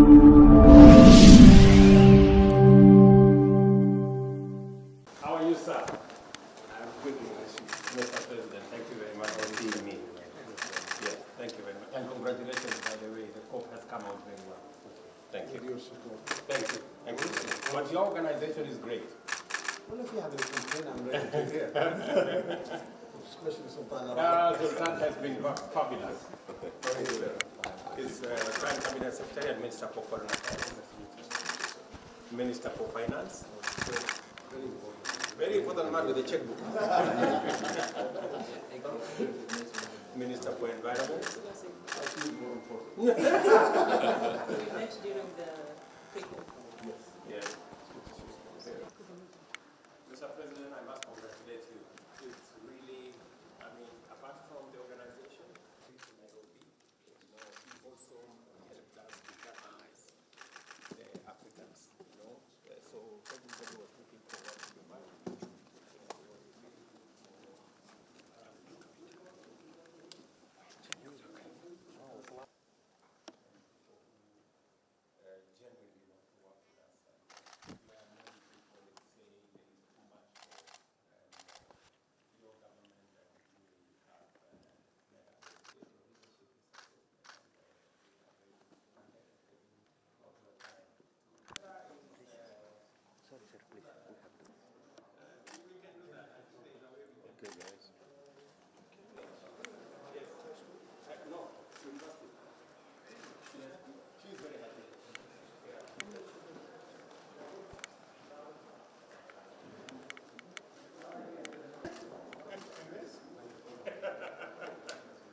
How are you, sir? I'm good, Mr. President. Thank you very much for seeing me. Yeah, thank you very much. And congratulations, by the way. The COP has come out very well. Thank you. Thank you. Thank you. But your organization is great. Well, if you have any complaint, I'm ready to hear. Especially Sultan. Sultan has been fabulous. He's Prime Cabinet Secretary and Minister for Foreign Affairs. Minister for Finance. Very important. Very important man with a checkbook. Minister for Environment. I think more important. We met during the pre-conference. Yes. Mr. President, I must congratulate you. It's really, I mean, apart from the organization, Nairobi, he also helped us to galvanize the Africans, so everybody was looking forward to the marriage. Generally want to work with us. We are many people saying there is too much for your government and you have Sorry, sir, please. We can do that. Okay, guys. Yes. No, you must. She's very happy.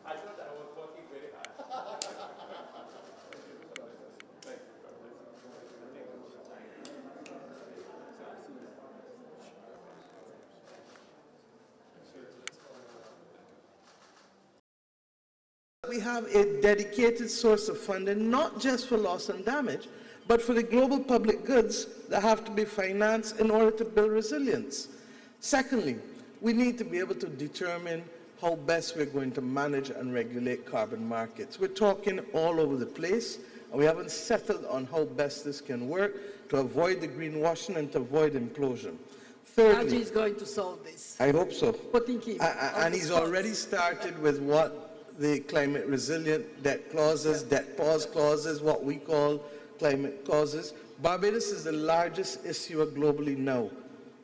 I thought I was working very hard. Thank you. God bless you. We have a dedicated source of funding, not just for loss and damage, but for the global public goods that have to be financed in order to build resilience. Secondly, we need to be able to determine how best we're going to manage and regulate carbon markets. We're talking all over the place, and we haven't settled on how best this can work to avoid the greenwashing and to avoid implosion. Thirdly, Raji is going to solve this. I hope so. Putting him And he's already started with what the climate resilient debt clauses, debt pause clauses, what we call climate clauses. Barbados is the largest issuer globally now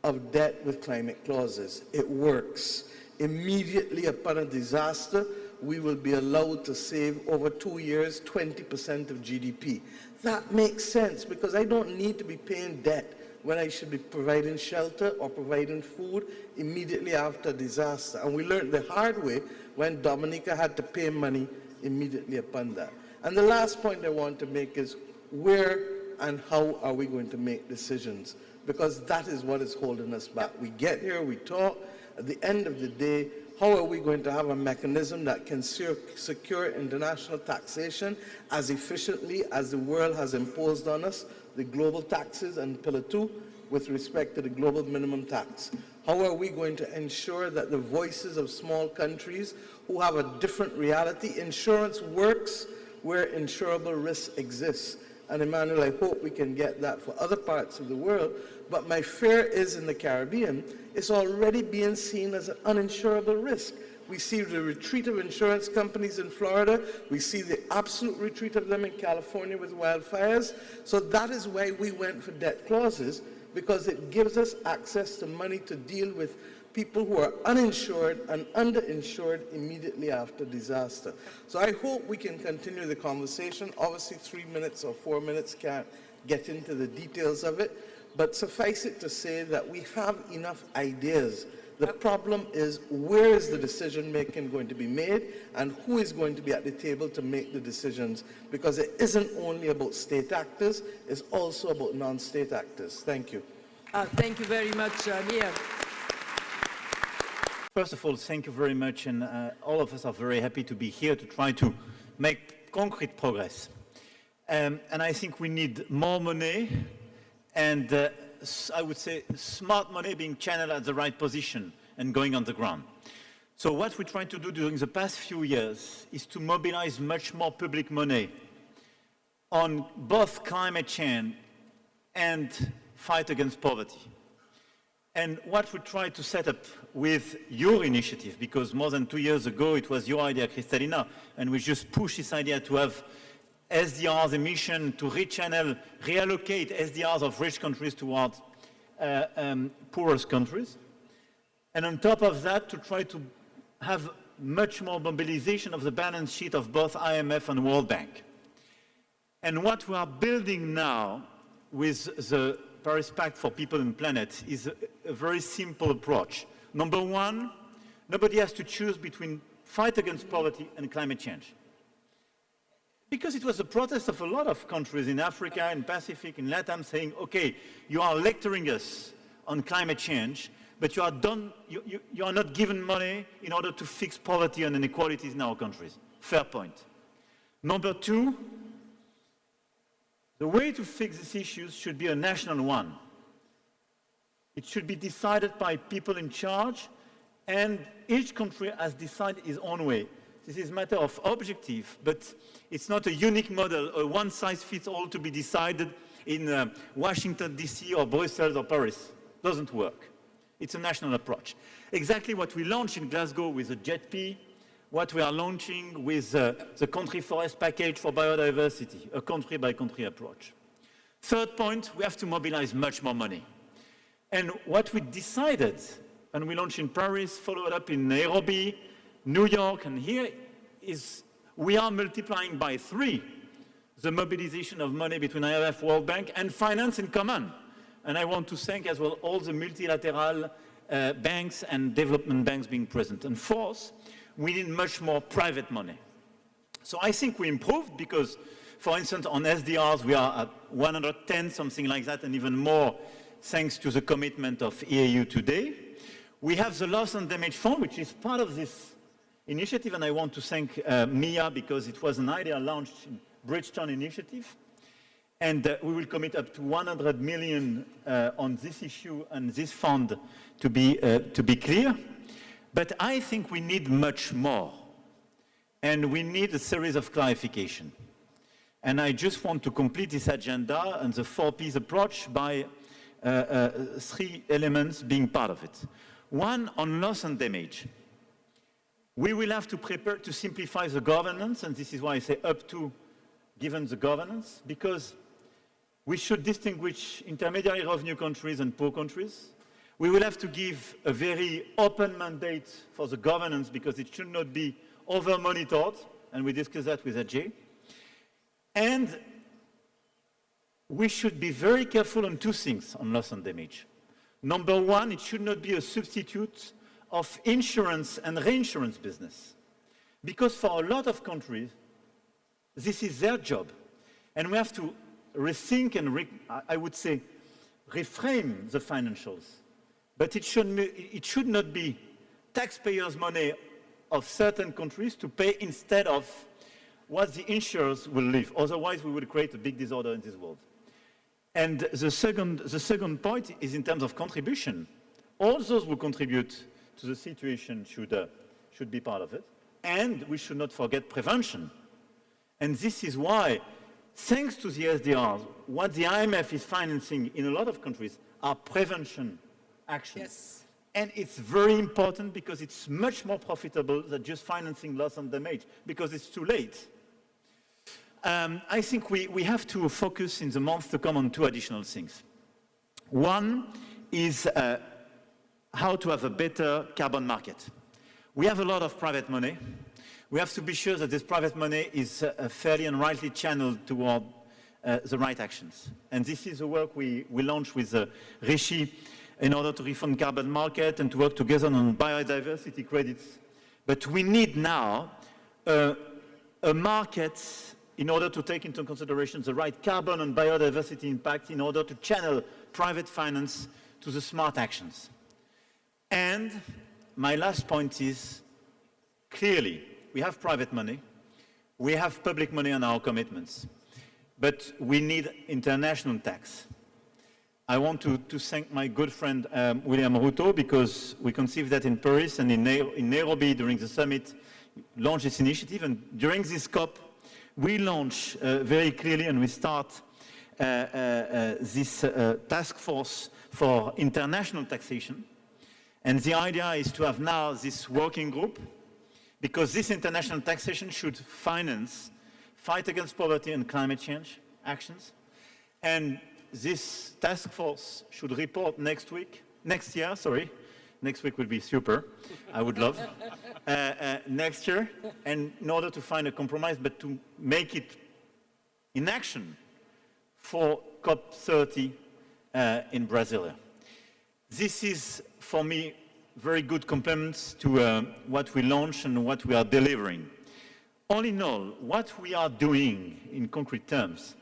of debt with climate clauses. It works. Immediately upon a disaster, we will be allowed to save over 2 years 20% of GDP. That makes sense because I don't need to be paying debt when I should be providing shelter or providing food immediately after a disaster. And we learned the hard way when Dominica had to pay money immediately upon that. And the last point I want to make is where and how are we going to make decisions? Because that is what is holding us back. We get here, we talk. At the end of the day, how are we going to have a mechanism that can secure international taxation as efficiently as the world has imposed on us, the global taxes and Pillar 2 with respect to the global minimum tax? How are we going to ensure that the voices of small countries who have a different reality, insurance works where insurable risk exists? And Emmanuel, I hope we can get that for other parts of the world. But my fear is in the Caribbean, it's already being seen as an uninsurable risk. We see the retreat of insurance companies in Florida. We see the absolute retreat of them in California with wildfires. So that is why we went for debt clauses, because it gives us access to money to deal with people who are uninsured and underinsured immediately after disaster. So I hope we can continue the conversation. Obviously 3 minutes or 4 minutes can't get into the details of it, but suffice it to say that we have enough ideas. The problem is, where is the decision making going to be made and who is going to be at the table to make the decisions? Because it isn't only about state actors, it's also about non-state actors. Thank you. Thank you very much, Nia. First of all, thank you very much, and all of us are very happy to be here to try to make concrete progress. And I think we need more money, and I would say smart money being channeled at the right position and going on the ground. So what we tried to do during the past few years is to mobilize much more public money on both climate change and fight against poverty. And what we try to set up with your initiative, because more than 2 years ago it was your idea, Kristalina, and we just pushed this idea to have SDRs, a mission to rechannel, reallocate SDRs of rich countries towards poorest countries. And on top of that, to try to have much more mobilization of the balance sheet of both IMF and World Bank. And what we are building now with the Paris Pact for People and Planet is a very simple approach. Number one, nobody has to choose between fight against poverty and climate change. Because it was a protest of a lot of countries in Africa, in Pacific, in Latam, saying, okay, you are lecturing us on climate change, but you are not given money in order to fix poverty and inequalities in our countries. Fair point. Number two, the way to fix these issues should be a national one. It should be decided by people in charge, and each country has decided its own way. This is a matter of objective, but it's not a unique model, a one-size-fits-all to be decided in Washington, D.C. or Brussels or Paris. Doesn't work. It's a national approach. Exactly what we launched in Glasgow with the JETP, what we are launching with the country forest package for biodiversity, a country-by-country approach. Third point, we have to mobilize much more money. And what we decided, and we launched in Paris, followed up in Nairobi, New York, and here is we are multiplying by 3 the mobilization of money between IMF, World Bank, and finance in common. And I want to thank as well all the multilateral banks and development banks being present. And fourth, we need much more private money. So I think we improved because, for instance, on SDRs, we are at 110, something like that, and even more thanks to the commitment of EAU today. We have the Loss and Damage Fund, which is part of this initiative, and I want to thank Mia because it was an idea launched in Bridgetown Initiative. And we will commit up to 100 million on this issue and this fund to be clear. But I think we need much more. And we need a series of clarification. And I just want to complete this agenda and the 4Ps approach by 3 elements being part of it. One, on loss and damage. We will have to prepare to simplify the governance, and this is why I say up to, given the governance, because we should distinguish intermediary revenue countries and poor countries. We will have to give a very open mandate for the governance because it should not be over-monitored, and we discussed that with Ajay. And we should be very careful on 2 things on loss and damage. Number one, it should not be a substitute of insurance and reinsurance business. Because for a lot of countries, this is their job. And we have to rethink and, I would say, reframe the financials. But it should not be taxpayers' money of certain countries to pay instead of what the insurers will leave. Otherwise, we will create a big disorder in this world. And the second point is in terms of contribution. All those who contribute to the situation should be part of it. And we should not forget prevention. And this is why, thanks to the SDRs, what the IMF is financing in a lot of countries are prevention actions. Yes. And it's very important because it's much more profitable than just financing loss and damage, because it's too late. I think we have to focus in the months to come on 2 additional things. One is how to have a better carbon market. We have a lot of private money. We have to be sure that this private money is fairly and rightly channeled toward the right actions. And this is the work we launched with Rishi in order to refund carbon market and to work together on biodiversity credits. But we need now a market in order to take into consideration the right carbon and biodiversity impact in order to channel private finance to the smart actions. And my last point is, clearly, we have private money, we have public money on our commitments, but we need international tax. I want to thank my good friend William Ruto, because we conceived that in Paris and in Nairobi during the summit, launched this initiative, and during this COP, we launch very clearly, and we start this task force for international taxation. And the idea is to have now this working group, because this international taxation should finance fight against poverty and climate change actions. And this task force should report next year, next week would be super, I would love, next year, and in order to find a compromise, but to make it in action for COP30 in Brazil. This is, for me, very good compliments to what we launched and what we are delivering. All in all, what we are doing in concrete terms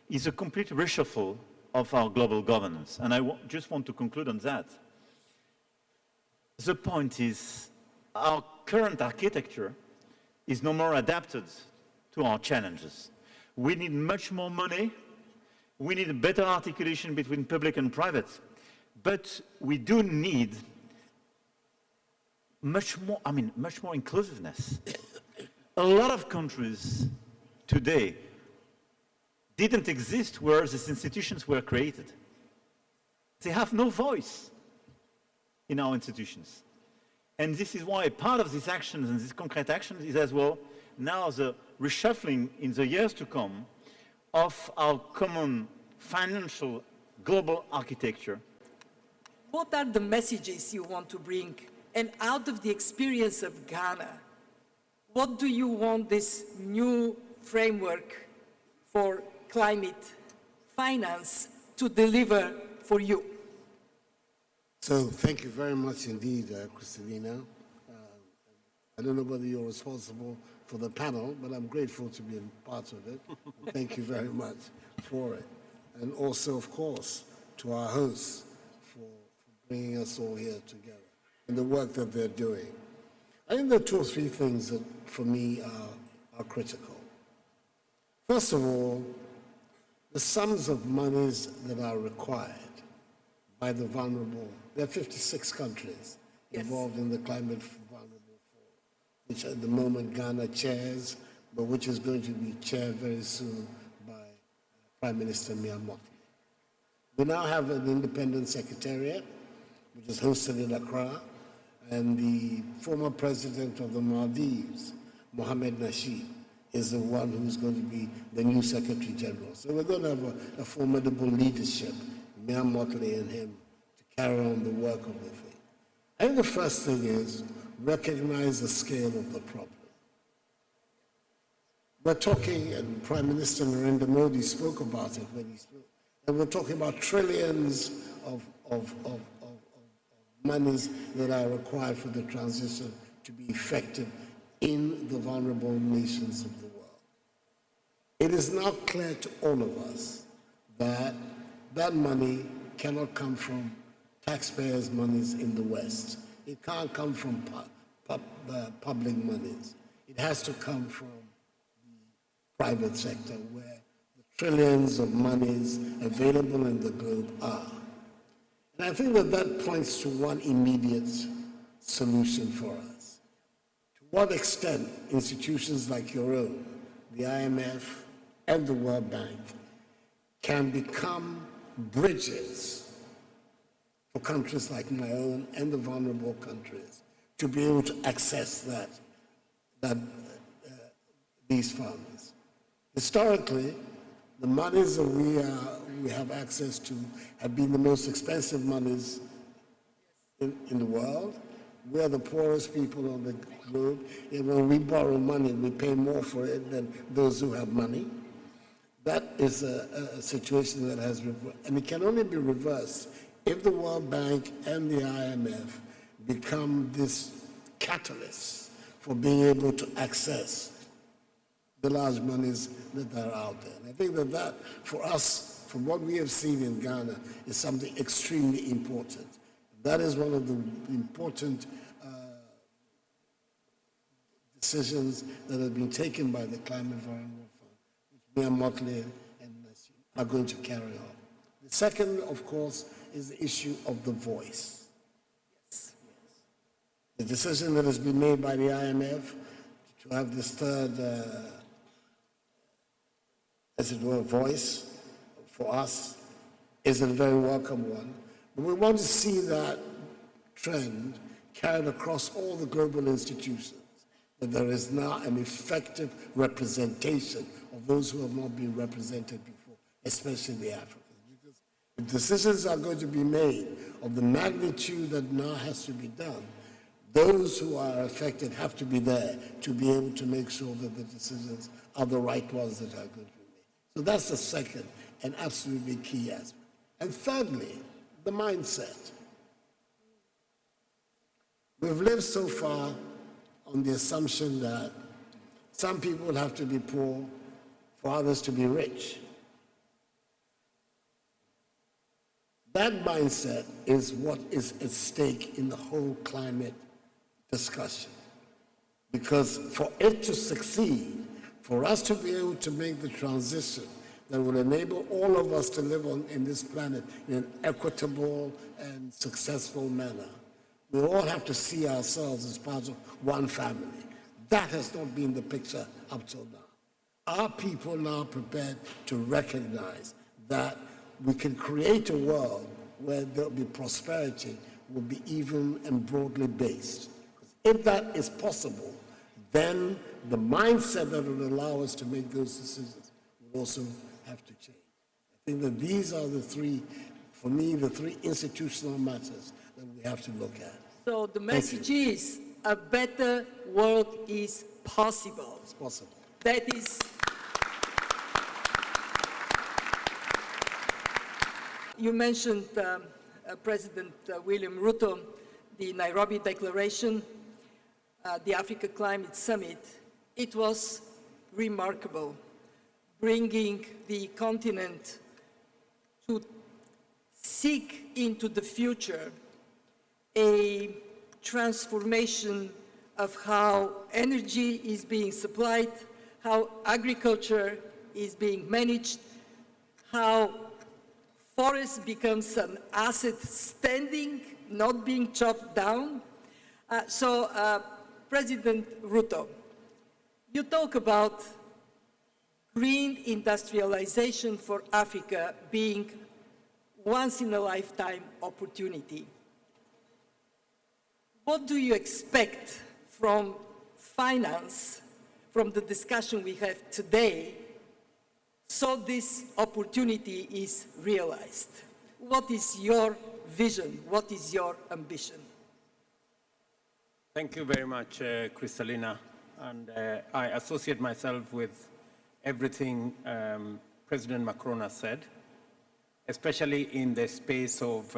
is a complete reshuffle of our global governance. And I just want to conclude on that. The point is, our current architecture is no more adapted to our challenges. We need much more money. We need a better articulation between public and private. But we do need much more inclusiveness. A lot of countries today didn't exist where these institutions were created. They have no voice in our institutions. And this is why part of these actions and these concrete actions is as well now the reshuffling in the years to come of our common financial global architecture. What are the messages you want to bring? And out of the experience of Ghana, what do you want this new framework for climate finance to deliver for you? So thank you very much indeed, Kristalina. I don't know whether you're responsible for the panel, but I'm grateful to be a part of it. Thank you very much for it. And also, of course, to our hosts for bringing us all here together and the work that they're doing. I think there are two or three things that, for me, are critical. First of all, the sums of monies that are required by the vulnerable. There are 56 countries involved in the Climate Vulnerable Forum, which at the moment Ghana chairs, but which is going to be chaired very soon by Prime Minister Mia. We now have an independent secretariat, which is hosted in Accra, and the former president of the Maldives, Mohamed Nasheed, is the one who's going to be the new Secretary General. So we're going to have a formidable leadership, Mia Motley and him, to carry on the work of the thing. I think the first thing is recognize the scale of the problem. We're talking, and Prime Minister Narendra Modi spoke about it when he spoke, and we're talking about trillions of monies that are required for the transition to be effective in the vulnerable nations of the world. It is now clear to all of us that that money cannot come from taxpayers' monies in the West. It can't come from public monies. It has to come from the private sector, where the trillions of monies available in the globe are. And I think that points to one immediate solution for us. To what extent institutions like your own, the IMF and the World Bank, can become bridges for countries like my own and the vulnerable countries to be able to access these funds. Historically, the monies that we have access to have been the most expensive monies in the world. We're the poorest people on the globe. And when we borrow money, we pay more for it than those who have money. That is a situation that has reversed. And it can only be reversed if the World Bank and the IMF become this catalyst for being able to access the large monies that are out there. And I think that for us, from what we have seen in Ghana, is something extremely important. That is one of the important decisions that have been taken by the Climate Vulnerable Fund, which Mia Motley and Nasheed are going to carry on. The second, of course, is the issue of the voice. Yes. The decision that has been made by the IMF to have this third as it were, voice for us is a very welcome one. But we want to see that trend carried across all the global institutions, that there is now an effective representation of those who have not been represented before, especially the Africans. Because if decisions are going to be made of the magnitude that now has to be done, those who are affected have to be there to be able to make sure that the decisions are the right ones that are going to be made. So that's the second and absolutely key aspect. And thirdly, the mindset. We've lived so far on the assumption that some people have to be poor for others to be rich. That mindset is what is at stake in the whole climate discussion. Because for it to succeed, for us to be able to make the transition that will enable all of us to live in this planet in an equitable and successful manner, we all have to see ourselves as part of one family. That has not been the picture up till now. Are people now prepared to recognize that we can create a world where there'll be prosperity, will be even and broadly based? If that is possible, then the mindset that will allow us to make those decisions will also have to change. I think that these are the three, for me, the three institutional matters that we have to look at. So the message is a better world is possible. It's possible. That is. You mentioned President William Ruto, the Nairobi Declaration, the Africa Climate Summit. It was remarkable, bringing the continent to seek into the future a transformation of how energy is being supplied, how agriculture is being managed, how forest becomes an asset standing, not being chopped down. President Ruto, you talk about green industrialization for Africa being once-in-a-lifetime opportunity. What do you expect from finance, from the discussion we have today, so this opportunity is realized? What is your vision? What is your ambition? Thank you very much, Kristalina. And I associate myself with everything President Macron has said, especially in the space of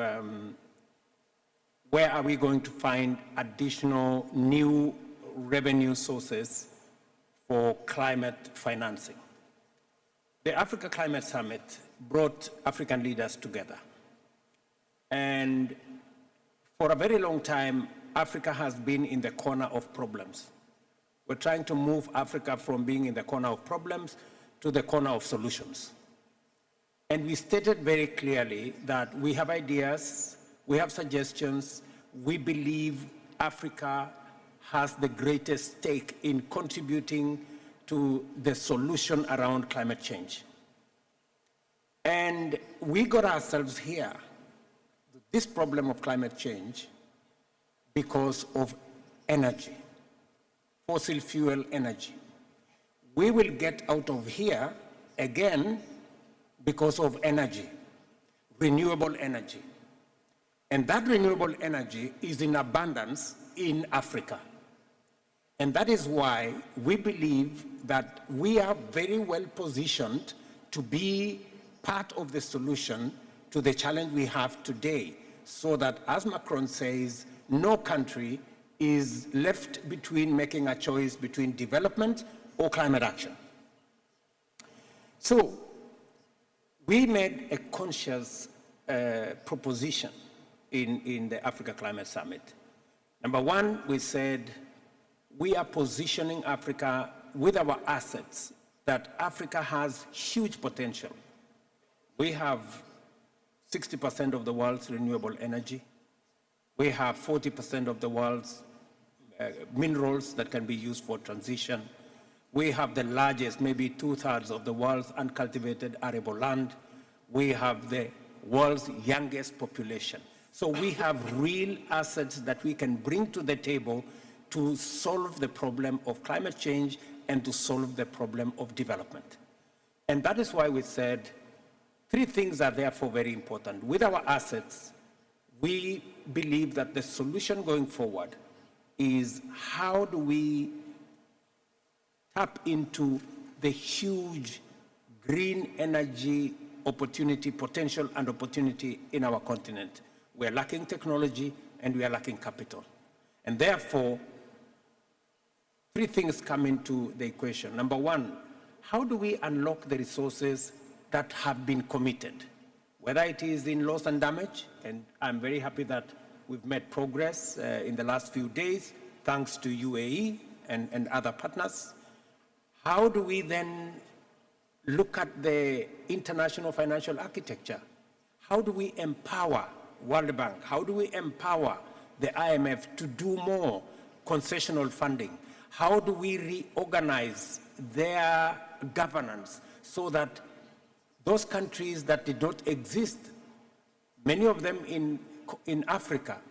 where are we going to find additional new revenue sources for climate financing. The Africa Climate Summit brought African leaders together. And for a very long time, Africa has been in the corner of problems. We're trying to move Africa from being in the corner of problems to the corner of solutions. And we stated very clearly that we have ideas, we have suggestions, we believe Africa has the greatest stake in contributing to the solution around climate change. And we got ourselves here, this problem of climate change, because of energy, fossil fuel energy. We will get out of here again because of energy, renewable energy. And that renewable energy is in abundance in Africa. And that is why we believe that we are very well positioned to be part of the solution to the challenge we have today, so that, as Macron says, no country is left between making a choice between development or climate action. So we made a conscious proposition in the Africa Climate Summit. Number one, we said we are positioning Africa with our assets, that Africa has huge potential. We have 60% of the world's renewable energy. We have 40% of the world's minerals that can be used for transition. We have the largest, maybe 2/3 of the world's uncultivated arable land. We have the world's youngest population. So we have real assets that we can bring to the table to solve the problem of climate change and to solve the problem of development. And that is why we said 3 things are therefore very important. With our assets, we believe that the solution going forward is how do we tap into the huge green energy opportunity, potential and opportunity in our continent. We are lacking technology and we are lacking capital. And therefore, 3 things come into the equation. Number 1, how do we unlock the resources that have been committed? Whether it is in loss and damage, and I'm very happy that we've made progress in the last few days, thanks to UAE and other partners. How do we then look at the international financial architecture? How do we empower World Bank? How do we empower the IMF to do more concessional funding? How do we reorganize their governance so that those countries that did not exist, many of them in Africa,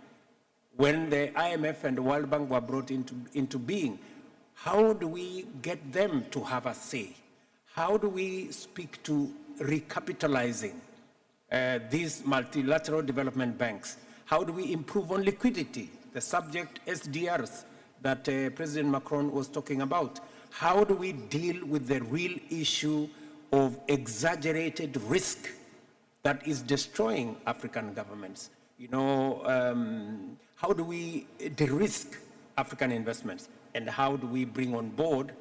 when the IMF and the World Bank were brought into being, how do we get them to have a say? How do we speak to recapitalizing these multilateral development banks? How do we improve on liquidity, the subject SDRs that President Macron was talking about? How do we deal with the real issue of exaggerated risk that is destroying African governments? You know, how do we de-risk African investments? And how do we bring on board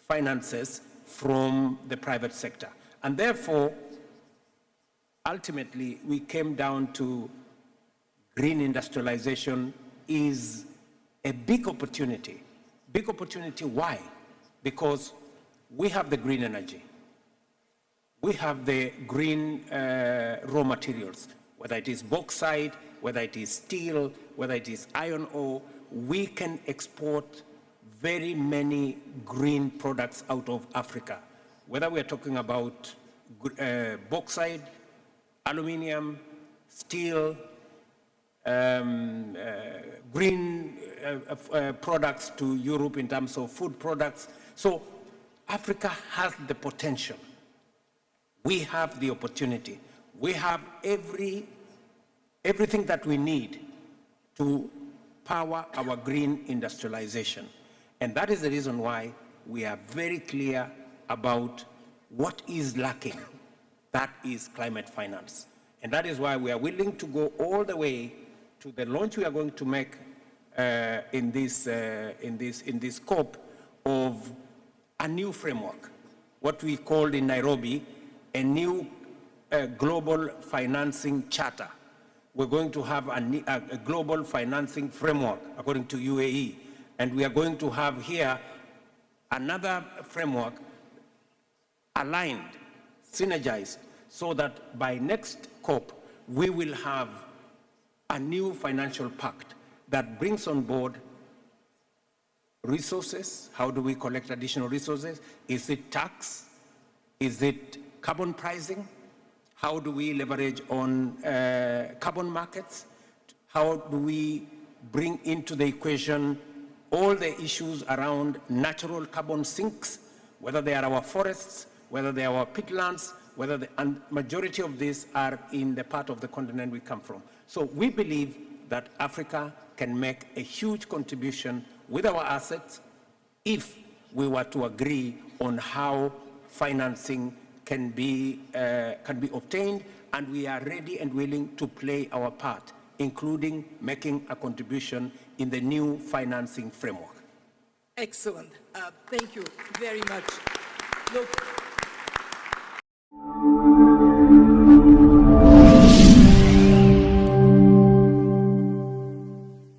finances from the private sector? And therefore, ultimately, we came down to green industrialization is a big opportunity. Big opportunity, why? Because we have the green energy. We have the green raw materials, whether it is bauxite, whether it is steel, whether it is iron ore. We can export very many green products out of Africa, whether we're talking about bauxite, aluminium, steel, green products to Europe in terms of food products. So Africa has the potential. We have the opportunity. We have everything that we need to power our green industrialization. And that is the reason why we are very clear about what is lacking. That is climate finance. And that is why we are willing to go all the way to the launch we are going to make in this scope of a new framework, what we called in Nairobi a new global financing charter. We're going to have a global financing framework according to UAE. And we are going to have here another framework aligned, synergized, so that by next COP, we will have a new financial pact that brings on board resources. How do we collect additional resources? Is it tax? Is it carbon pricing? How do we leverage on carbon markets? How do we bring into the equation all the issues around natural carbon sinks, whether they are our forests, whether they are our peatlands, and majority of these are in the part of the continent we come from. So we believe that Africa can make a huge contribution with our assets if we were to agree on how financing can be obtained, and we are ready and willing to play our part, including making a contribution in the new financing framework. Excellent. Thank you very much. Look,